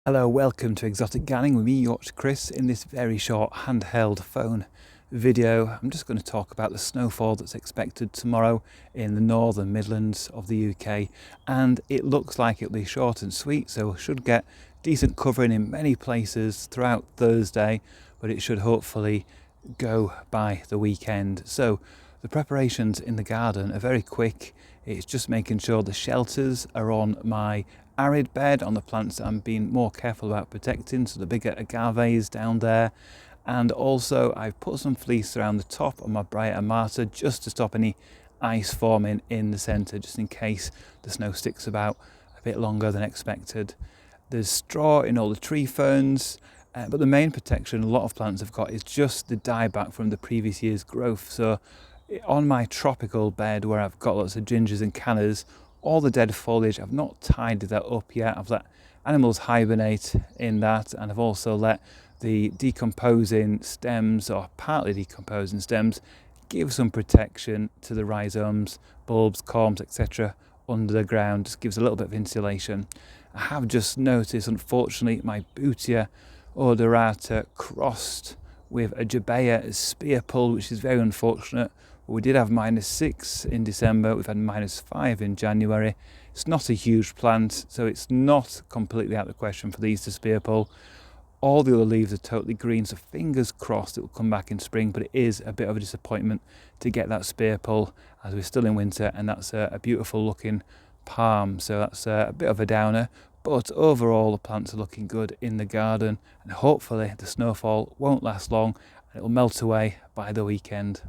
Hello, welcome to Exotic Gardening with me, Yorkshire Kris. In this very short handheld phone video, I'm just going to talk about the snowfall that's expected tomorrow in the northern Midlands of the UK. And it looks like it'll be short and sweet, so we should get decent covering in many places throughout Thursday, but it should hopefully go by the weekend. So the preparations in the garden are very quick. It's just making sure the shelters are on my arid bed on the plants that I'm being more careful about protecting, so the bigger agaves down there. And also I've put some fleece around the top of my Briar Marta just to stop any ice forming in the centre, just in case the snow sticks about a bit longer than expected. There's straw in all the tree ferns, but the main protection a lot of plants have got is just the dieback from the previous year's growth. So on my tropical bed where I've got lots of gingers and cannas, all the dead foliage, I've not tidied that up yet. I've let animals hibernate in that, and I've also let the decomposing stems, or partly decomposing stems, give some protection to the rhizomes, bulbs, corms, etc. under the ground. Just gives a little bit of insulation. I have just noticed, unfortunately, my Bootia odorata crossed with a Jabea Spearpull, which is very unfortunate. We did have -6 in December, we've had -5 in January. It's not a huge plant, so it's not completely out of the question for these to Spearpull. All the other leaves are totally green, so fingers crossed it will come back in spring, but it is a bit of a disappointment to get that Spearpull as we're still in winter, and that's a beautiful looking palm, so that's a bit of a downer. But overall the plants are looking good in the garden, and hopefully the snowfall won't last long and it will melt away by the weekend.